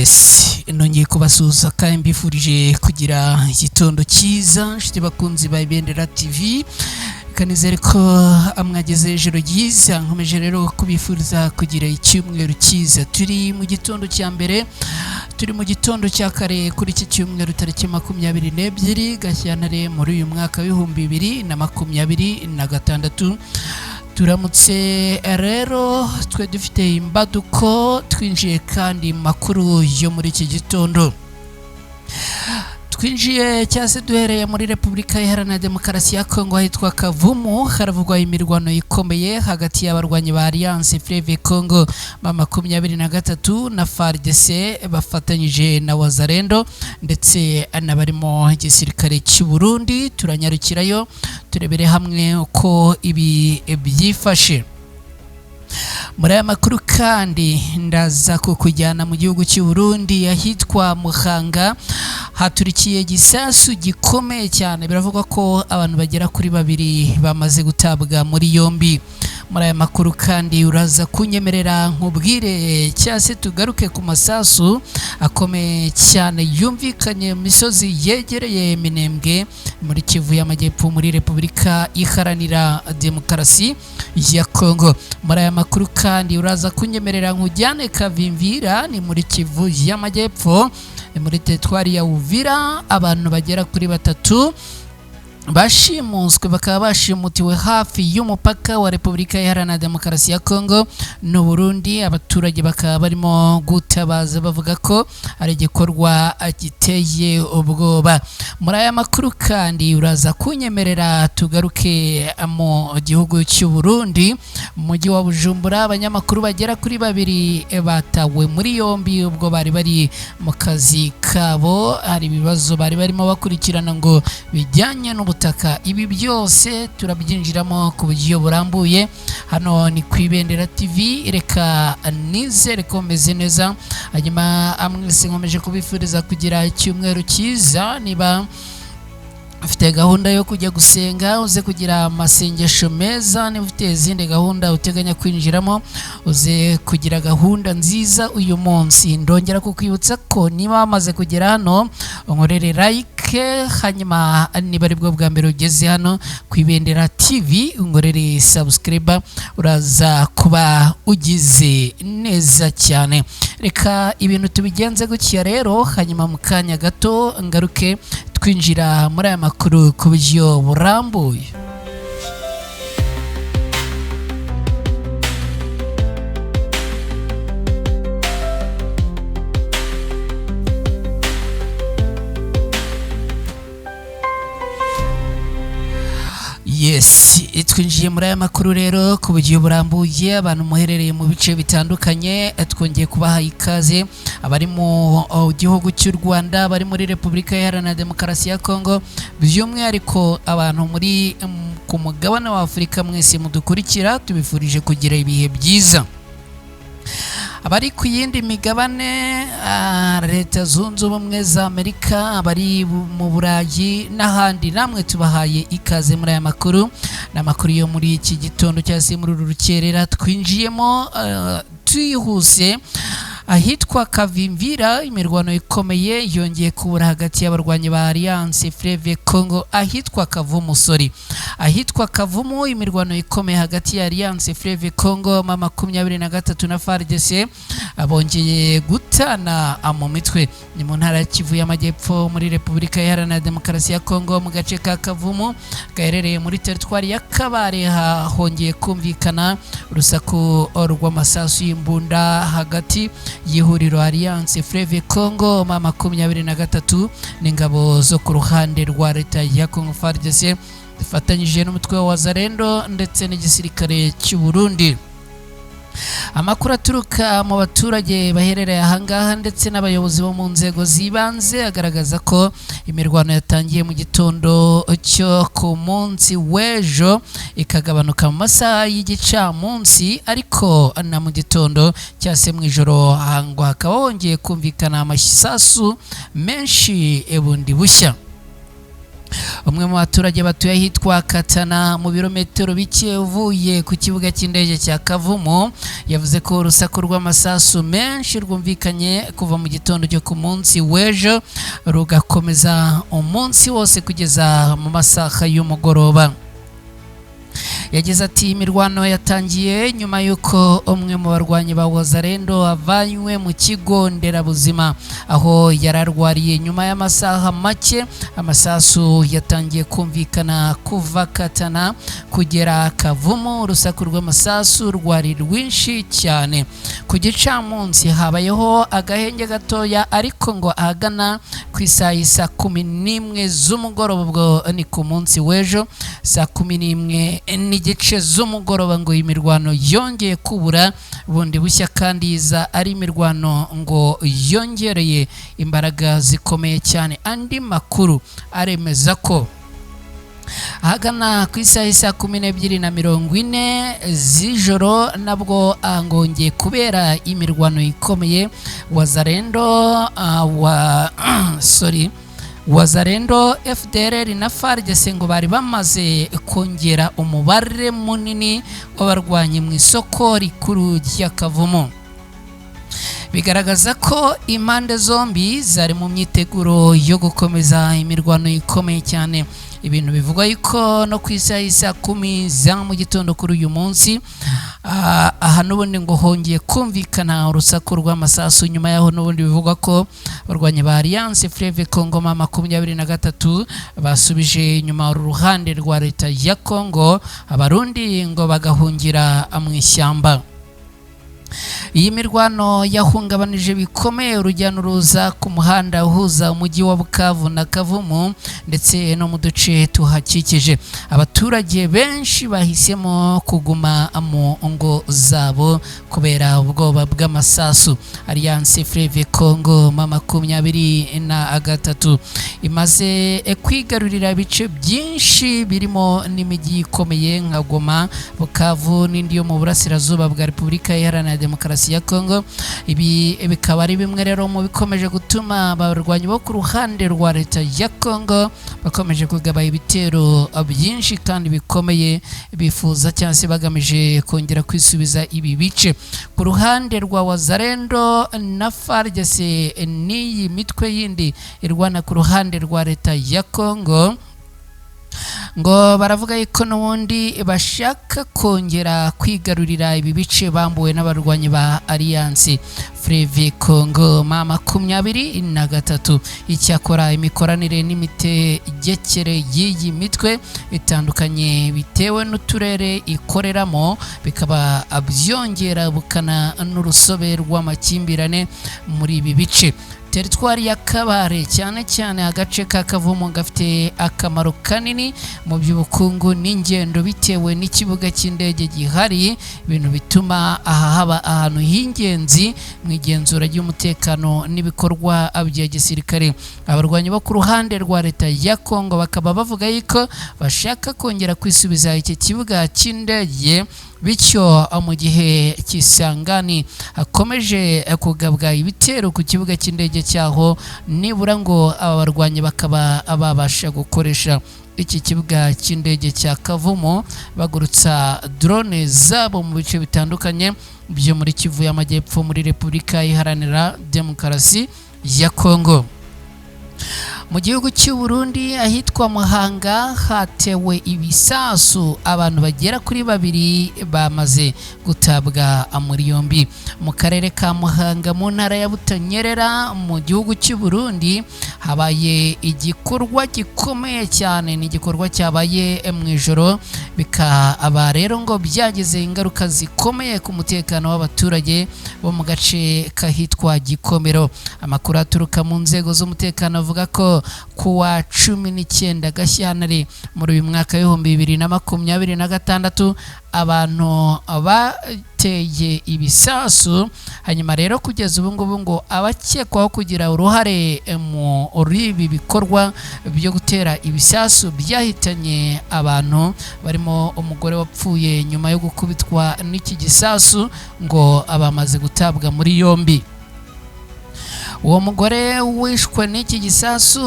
Yes, nongeye kubasuhuza kandi mbifurije kugira igitondo cyiza nshuti bakunzi ba Ibendera TV. Kanizere ko amwageze ijoro ryiza, nkomeje rero kubifuriza kugira icyumweru cyiza. Turi mu gitondo cya mbere, turi mu gitondo cya kare kuri iki cyumweru tariki 22 Gashyantare muri uyu mwaka w'ibihumbi 2026. Turamutse rero twe dufite imbaduko, twinjiye kandi makuru yo muri iki gitondo. Twinjiye cyase duhereye muri Repubulika Iharanira Demokarasi ya Kongo ahitwa Kavumu, haravugwa imirwano ikomeye hagati y'abarwanyi ba Alliance Fleuve Congo M23 na FARDC bafatanyije na Wazalendo ndetse n'abarimo igisirikare cy'u Burundi. Turanyarukirayo turebere hamwe uko ibi byifashe. Muri aya makuru kandi ndaza kukujyana mu gihugu cy'u Burundi ahitwa Muhanga, haturikiye gisasu gikomeye cyane. Biravugwa ko abantu bagera kuri 2 bamaze gutabwa muri yombi. Muri aya makuru kandi uraza kunyemerera nkubwire cyase tugaruke ku masasu akomeye cyane yumvikanye mu misozi yegereye Minembwe muri Kivu y'Amajyepfo muri Repubulika Iharanira Demokarasi ya Kongo. Muri aya makuru kandi uraza kunyemerera nkujyane Kavimvira, ni muri Kivu y'Amajyepfo muri teritwari ya Uvira. Abantu bagera kuri 3 bashimuswe, bakaba bashimutiwe hafi y'umupaka wa Repubulika Iharanira Demokarasi ya Kongo n'u Burundi. Abaturage bakaba barimo gutabaza bavuga ko ari igikorwa giteye ubwoba. Muri aya makuru kandi uraza kunyemerera tugaruke mu gihugu cy'u Burundi, mu mujyi wa Bujumbura. Abanyamakuru bagera kuri 2 batawe muri yombi ubwo bari bari mu kazi kabo. Hari ibibazo bari barimo bakurikirana ngo bijyanye n'ubutaka. Ibi byose turabyinjiramo ku buryo burambuye. Hano ni ku Ibendera TV, reka nizere ko meze neza. Hanyuma amwese nkomeje kubifuriza kugira icyumweru cyiza. Niba ufite gahunda yo kujya gusenga, uze kugira amasengesho meza. Niba ufite izindi gahunda uteganya kwinjiramo, uze kugira gahunda nziza uyu munsi. Ndongera kukwibutsa ko niba wamaze kugera hano unkorere like, hanyuma niba ari bwo bwa mbere ugeze hano ku Ibendera TV unkorere subscribe, uraza kuba ugize neza cyane. Reka ibintu tubigenze gutya rero, hanyuma mu kanya gato ngaruke twinjira muri aya makuru ku buryo burambuye. Yes, twinjiye muri aya makuru rero ku buryo burambuye. Abantu muherereye mu bice bitandukanye twongeye kubaha ikaze. Abari mu gihugu cy'u Rwanda, bari muri Repubulika Iharanira Demokarasi ya Kongo, by'umwihariko abantu muri ku mugabane wa Afurika, mwese mudukurikira tubifurije kugira ibihe byiza. Abari ku yindi migabane, Leta Zunze Ubumwe za Amerika, abari mu Burayi n'ahandi, namwe tubahaye ikaze muri aya makuru. N'amakuru yo muri iki gitondo cyase muri uru rukerera twinjiyemo. Tuyihuse ahitwa Kavimvira, imirwano ikomeye yongeye kubura hagati y'abarwanyi ba Alliance Fleuve Congo ahitwa Kavumu. Ahitwa Kavumu, imirwano ikomeye hagati ya Alliance Fleuve Congo M23 na FARDC abongeye gutana mu mitwe. Ni mu ntara ya Kivu y'Amajyepfo muri Repubulika Iharanira Demokarasi ya Kongo, mu gace ka Kavumu gaherereye muri teritwari ya Kabare. Hongeye kumvikana urusaku rw'amasasu y'imbunda hagati y'ihuriro Alliance Fleuve Congo M23 n'ingabo zo ku ruhande rwa leta ya Congo FARDC zifatanyije n'umutwe wa Wazalendo ndetse n'igisirikare cy'u Burundi. Amakuru aturuka mu baturage baherereye ahangaha ndetse n'abayobozi bo mu nzego zibanze agaragaza ko imirwano yatangiye mu gitondo cyo ku munsi w'ejo ikagabanuka mu masaha y'igicamunsi, ariko na mu gitondo cyase mu ijoro ngo hakaba hongeye kumvikana amasasu menshi bundi bushya. umwe mu baturage batuye ahitwa Katana mu birometero bike uvuye ku kibuga cy'indege cya Kavumu yavuze ko urusaku rw'amasasu menshi rwumvikanye kuva mu gitondo cyo ku munsi w'ejo rugakomeza umunsi wose kugeza mu masaha y'umugoroba. Yagize ati imirwano yatangiye nyuma yuko umwe mu barwanyi ba Wazalendo avanywe mu kigo nderabuzima aho yararwariye. Nyuma y'amasaha make amasasu yatangiye kumvikana kuva Katana kugera Kavumu. Urusaku rw'amasasu rwari rwinshi cyane. Ku gicamunsi habayeho agahenge gatoya ariko ngo ahagana ku isaha 11 z'umugoroba ubwo ni ku munsi w'ejo saa 11 n'igice z'umugoroba ngo imirwano yongeye kubura bundi bushya kandi iza ari imirwano ngo yongereye imbaraga zikomeye cyane. Andi makuru aremeza ko ahagana ku isaha 12:40 z'ijoro nabwo angongeye kubera imirwano ikomeye. Wazalendo FDLR na FARDC ngo bari bamaze kongera umubare munini w'abarwanyi mu isoko rikuru rya Kavumu. Bigaragaza ko impande zombi zari mu myiteguro yo gukomeza imirwano ikomeye cyane. Ibintu bivugwa yuko no ku isaha 10 za mu gitondo kuri uyu munsi aha n'ubundi ngo hongeye kumvikana urusaku rw'amasasu. Nyuma yaho n'ubundi bivugwa ko barwanya ba Alliance Fleuve Congo 23 basubije nyuma uruhande rwa leta ya Congo, abarundi ngo bagahungira mu ishyamba. Iyi mirwano yahungabanije bikomeye urujya n'uruza ku muhanda uhuza umujyi wa Bukavu na Kavumu ndetse no mu duce tuhakikije. Abaturage benshi bahisemo kuguma mu ngo zabo kubera ubwoba bw'amasasu. Alliance Fleuve Congo 23 imaze kwigarurira ibice byinshi birimo n'imijyi ikomeye nka Goma, Bukavu n'indi yo mu burasirazuba bwa Repubulika Iharanira Demokarasi ya Congo. Ibi bikaba ari bimwe rero mu bikomeje gutuma abarwanyi bo ku ruhande rwa leta ya Congo bakomeje kugaba ibitero byinshi kandi bikomeye bifuza cyangwa se bagamije kongera kwisubiza ibi bice. Ku ruhande rwa Wazalendo na FARDC n'iyi mitwe yindi irwana ku ruhande rwa leta ya Congo ngo baravuga yuko n'ubundi bashaka kongera kwigarurira ibi bice bambuwe n'abarwanyi ba Alliance Fleuve Congo 23. Icyakora imikoranire n'imitegekere y'iyi mitwe itandukanye bitewe n'uturere ikoreramo bikaba byongera bukana n'urusobe rw'amakimbirane muri ibi bice. Teritwari ya Kabare cyane cyane agace ka Kavumu gafite akamaro kanini mu by'ubukungu n'ingendo bitewe n'ikibuga cy'indege gihari, ibintu bituma aha haba ahantu h'ingenzi mu igenzura ry'umutekano n'ibikorwa bya gisirikare. Abarwanyi bo ku ruhande rwa leta ya Congo bakaba bavuga yuko bashaka kongera kwisubiza iki kibuga cy'indege, bityo mu gihe Kisangani akomeje kugabwa ibitero ku kibuga cy'indege cyaho nibura ngo aba barwanyi bakaba babasha gukoresha iki kibuga cy'indege cya Kavumu bagurutsa drone zabo mu bice bitandukanye byo muri Kivu y'Amajyepfo muri Repubulika Iharanira Demokarasi ya Congo. Mu gihugu cy'u Burundi ahitwa Muhanga hatewe ibisasu, abantu bagera kuri 2 bamaze gutabwa muri yombi. Mu karere ka Muhanga mu ntara ya Butanyerera mu gihugu cy'u Burundi habaye igikorwa gikomeye cyane. Ni igikorwa cyabaye mu ijoro, bikaba rero ngo byagize ingaruka zikomeye ku mutekano w'abaturage bo mu gace kahitwa Gikomero. Amakuru aturuka mu nzego z'umutekano avuga ko kuwa 19 Gashyantare muri uyu mwaka w'2026 abantu bateye ibisasu. Hanyuma rero kugeza ubu ngubu ngo abakekwaho kugira uruhare muri ibi bikorwa byo gutera ibisasu byahitanye abantu barimo umugore wapfuye nyuma yo gukubitwa n'iki gisasu ngo abamaze gutabwa muri yombi. uwo mugore wishwe n'iki gisasu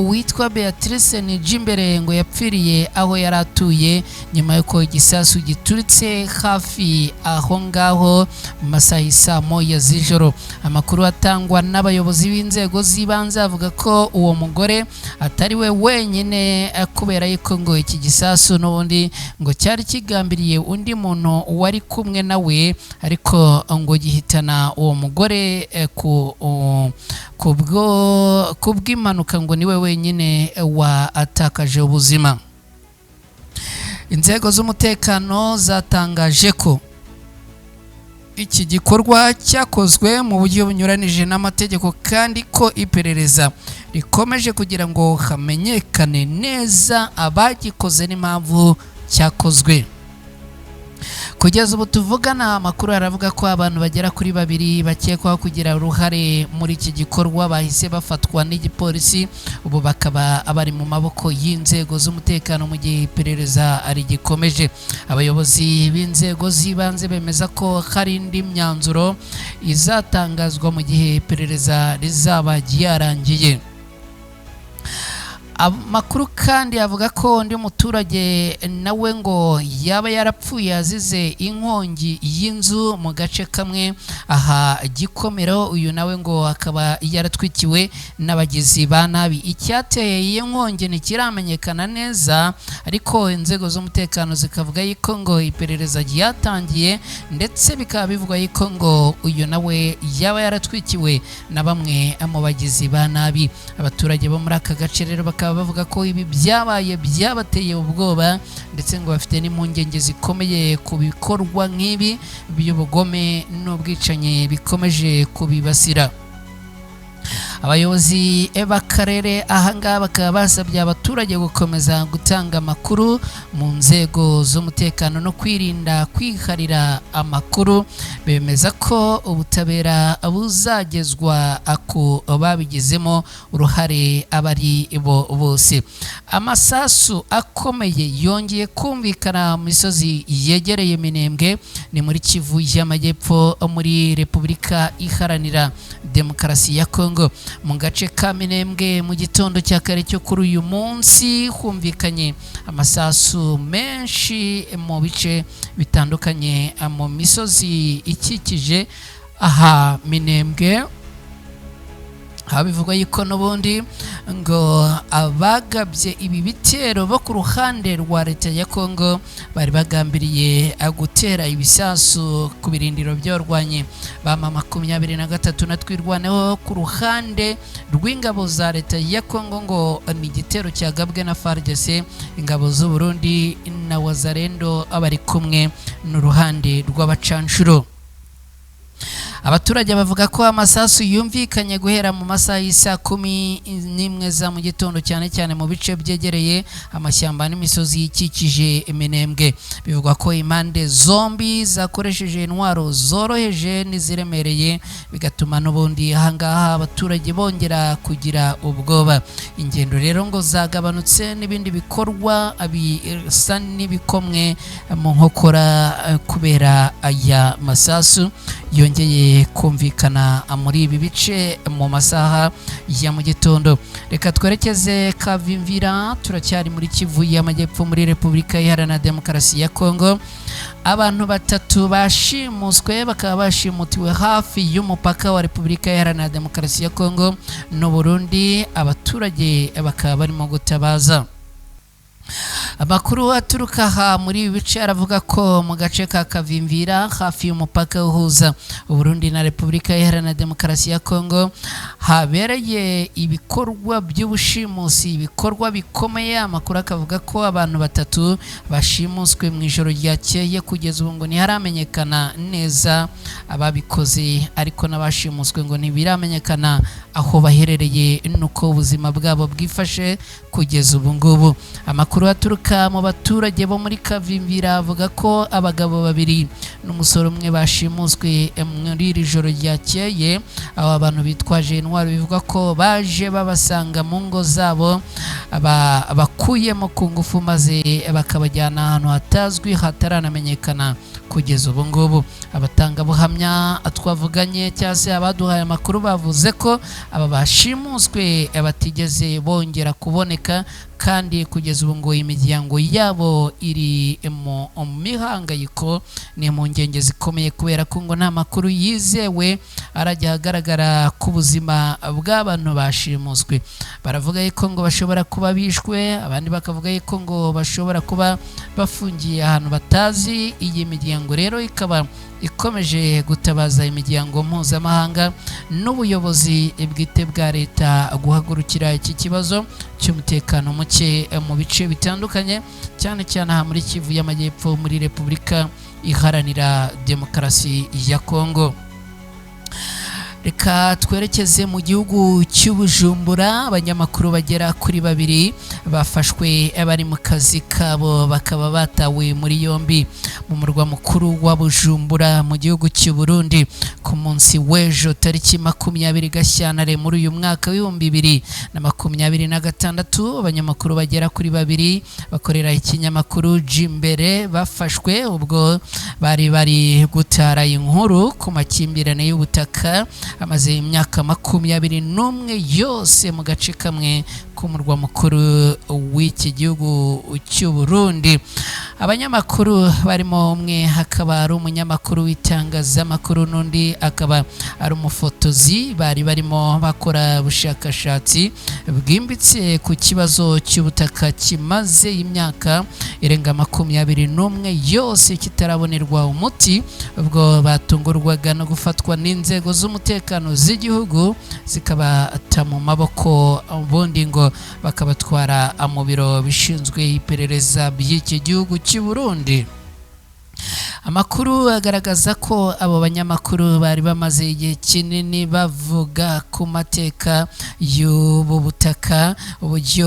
witwa Beatrice Nijimbere ngo yapfiriye aho yaratuye nyuma yuko igisasu gituritse hafi aho ngaho mu masaha y'isa moya z'ijoro. Amakuru atangwa n'abayobozi b'inzego z'ibanze avuga ko uwo mugore atari we wenyine kubera yuko ngo iki gisasu n'ubundi ngo cyari kigambiriye undi muntu wari kumwe nawe, ariko ngo gihitana uwo mugore kubw'impanuka ngo niwe wenyine watakaje ubuzima. Inzego z'umutekano zatangaje ko iki gikorwa cyakozwe mu buryo bunyuranije n'amategeko kandi ko iperereza rikomeje kugira ngo hamenyekane neza abagikoze n'impamvu cyakozwe. Kugeza ubu tuvugana, amakuru aravuga ko abantu bagera kuri 2 bakekwaho kugira uruhare muri iki gikorwa bahise bafatwa n'igipolisi, ubu bakaba bari mu maboko y'inzego z'umutekano mu gihe iperereza ari gikomeje. Abayobozi b'inzego z'ibanze bemeza ko hari indi myanzuro izatangazwa mu gihe iperereza rizaba ryarangiye. Amakuru kandi avuga ko undi muturage nawe ngo yaba yarapfuye azize inkongi y'inzu mu gace kamwe aha Gikomero. Uyu nawe ngo akaba yaratwikiwe n'abagizi ba nabi. Icyateye iyi nkongi ntikiramenyekana neza, ariko inzego z'umutekano zikavuga yuko ngo iperereza ryatangiye, ndetse bikaba bivuga yuko ngo uyu nawe yaba yaratwikiwe na bamwe mu bagizi ba nabi. Abaturage bo muri aka gace rero bakaba bavuga ko ibi byabaye byabateye ubwoba, ndetse ngo bafite n'impungenge zikomeye ku bikorwa nk'ibi by'ubugome n'ubwicanyi bikomeje kubibasira. Abayobozi b'akarere ahangaha bakaba basabye abaturage gukomeza gutanga amakuru mu nzego z'umutekano no kwirinda kwiharira amakuru. Bemeza ko ubutabera buzagezwa ku babigizemo uruhare abari bo bose. Amasasu akomeye yongeye kumvikana mu misozi yegereye Minembwe, ni muri Kivu y'Amajyepfo muri Repubulika Iharanira Demokarasi ya Kongo. Mu gace ka Minembwe mu gitondo cya kare cyo kuri uyu munsi humvikanye amasasu menshi mu bice bitandukanye mu misozi ikikije aha Minembwe. Bivugwa yuko n'ubundi ngo abagabye ibi bitero bo ku ruhande rwa leta ya Kongo bari bagambiriye gutera ibisasu ku birindiro by'abarwanyi ba M23 na twirwaneho ku ruhande rw'ingabo za leta ya Kongo. Ngo ni igitero cyagabwe na FARDC, ingabo z'u Burundi na Wazalendo abari kumwe n'uruhande rw'abacanshuro. Abaturage bavuga ko amasasu yumvikanye guhera mu masaha y'isa 11 za mu gitondo, cyane cyane mu bice byegereye amashyamba n'imisozi ikikije Minembwe. Bivugwa ko impande zombi zakoresheje intwaro zoroheje n'iziremereye, bigatuma n'ubundi ahangaha abaturage bongera kugira ubwoba. Ingendo rero ngo zagabanutse, n'ibindi bikorwa bisa n'ibikomwe mu nkokora kubera aya masasu yongeye kumvikana muri ibi bice mu masaha ya mu gitondo. Reka twerekeze Kavimvira, turacyari muri Kivu y'Amajyepfo muri Repubulika Iharanira Demokarasi ya Kongo. Abantu 3 bashimuswe, bakaba bashimutiwe hafi y'umupaka wa Repubulika Iharanira Demokarasi ya Kongo n'u Burundi. Abaturage bakaba barimo gutabaza. Amakuru aturuka aha muri ibi bice aravuga ko mu gace ka Kavimvira hafi y'umupaka uhuza Burundi na Repubulika Iharanira Demokarasi ya Kongo habereye ibikorwa by'ubushimusi, ibikorwa bikomeye. Amakuru akavuga ko abantu 3 bashimuswe mu ijoro ryakeye. Kugeza ubu ngo ntiharamenyekana neza ababikoze, ariko n'abashimuswe ngo ntibiramenyekana aho baherereye nuko ubuzima bwabo bwifashe kugeza ubu ngubu. Amakuru aturuka mu baturage bo muri Kavimvira avuga ko abagabo 2 n'umusore umwe bashimuswe muri iri joro ryakeye. Aba bantu bitwaje intwaro bivuga ko baje babasanga mu ngo zabo bakuyemo ku ngufu, maze bakabajyana ahantu hatazwi hataranamenyekana kugeza ubu ngubu. Abatanga buhamya twavuganye cyangwa se abaduhaye amakuru bavuze ko aba bashimuswe batigeze bongera kuboneka, kandi kugeza ubu ngo imiryango yabo iri mu mihangayiko, ni mu ngenge zikomeye kubera ko ngo nta makuru yizewe arajya agaragara ku buzima bw'abantu bashimuswe. Baravuga yuko ngo bashobora kuba bishwe, abandi bakavuga yuko ngo bashobora kuba bafungiye ahantu batazi. Iyi miryango rero ikaba ikomeje gutabaza imiryango mpuzamahanga n'ubuyobozi bwite bwa leta guhagurukira iki kibazo cy'umutekano muke mu bice bitandukanye, cyane cyane aha muri Kivu y'Amajyepfo muri Repubulika Iharanira Demokarasi ya Kongo. Reka twerekeze mu gihugu cy'Ubujumbura. Abanyamakuru bagera kuri 2 bafashwe bari mu kazi kabo, bakaba batawe muri yombi mu murwa mukuru wa Bujumbura mu gihugu cy'u Burundi ku munsi w'ejo tariki 20 Gashyantare muri uyu mwaka w'2026. Abanyamakuru bagera kuri 2 bakorera ikinyamakuru Jimbere bafashwe ubwo bari gutara inkuru ku makimbirane y'ubutaka amaze imyaka 21 yose mu gace kamwe k'umurwa mukuru w'iki gihugu cy'u Burundi. Abanyamakuru barimo umwe hakaba ari umunyamakuru w'itangazamakuru, n'undi akaba ari umufotozi, barimo bakora ubushakashatsi bwimbitse ku kibazo cy'ubutaka kimaze imyaka irenga 21 yose kitarabonerwa umuti, ubwo batungurwaga no gufatwa n'inzego z'umutekano z'igihugu zikabata mu maboko, ubundi ngo bakabatwara mu biro bishinzwe iperereza by'iki gihugu cy'u Burundi. Amakuru agaragaza ko abo banyamakuru bari bamaze igihe kinini bavuga ku mateka y'ubu butaka, uburyo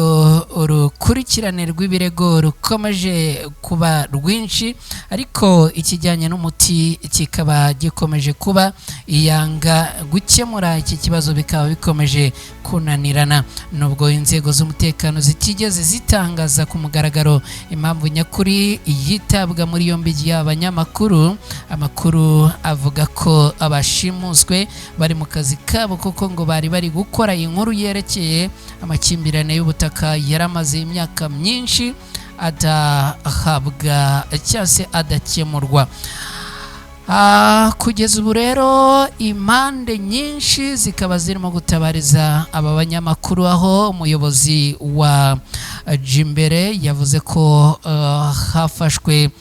urukurikirane rw'ibirego rukomeje kuba rwinshi, ariko ikijyanye n'umuti kikaba gikomeje kuba iyanga. Gukemura iki kibazo bikaba bikomeje kunanirana, nubwo inzego z'umutekano zitigeze zitangaza ku mugaragaro impamvu nyakuri yitabwa muri yombi y'abanyamakuru. Amakuru avuga ko abashimuswe bari mu kazi kabo kuko ngo bari gukora inkuru yerekeye amakimbirane y'ubutaka yaramaze imyaka myinshi adahabwa cyangwa se adakemurwa. Kugeza ubu rero impande nyinshi zikaba zirimo gutabariza aba banyamakuru, aho umuyobozi wa Jimbere yavuze ko hafashwe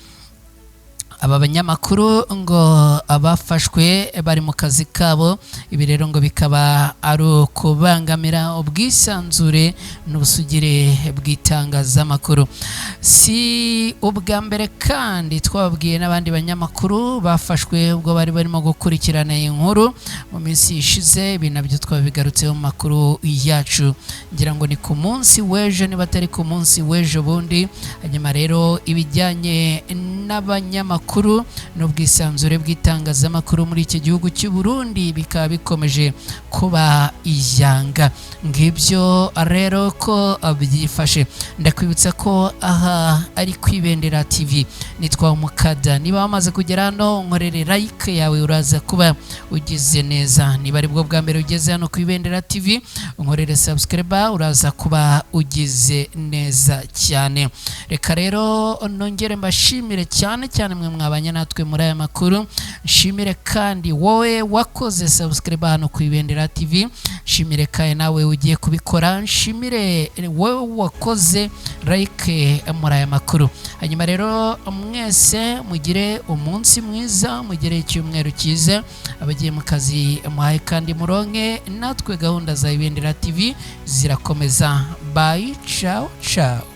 aba banyamakuru ngo abafashwe bari mu kazi kabo. Ibi rero ngo bikaba ari ukubangamira ubwisanzure n'ubusugire bw'itangazamakuru. Si ubwa mbere kandi twababwiye n'abandi banyamakuru bafashwe ubwo barimo gukurikirana inkuru mu minsi ishize. Ibi nabyo twabigarutseho mu makuru yacu, ngira ngo ni ku munsi w'ejo niba atari ku munsi w'ejo bundi. Hanyuma rero ibijyanye n'abanyamakuru n'ubwisanzure bw'itangazamakuru muri iki gihugu cy'u Burundi bikaba bikomeje kuba iyanga. Ngibyo rero ko byifashe. Ndakwibutsa ko aha ari Kwibendera TV, nitwa Umukada. Niba wamaze kugera hano nkorere like yawe uraza kuba ugize neza. Niba ari bwo bwa mbere ugeze hano Kwibendera TV nkorere subscribe uraza kuba ugize neza cyane. Reka rero nongere mbashimire cyane mwe mwabanye natwe muri aya makuru. Nshimire kandi wowe wakoze subscribe hano Kwibendera TV, nshimire kandi nawe ugiye kubikora, nshimire wowe wakoze like muri aya makuru. Hanyuma rero mwese mugire umunsi mwiza, mugire icyumweru cyiza, abagiye mu kazi muhaye kandi muronke. Natwe gahunda za Ibendera TV zirakomeza. Bye, ciao ciao.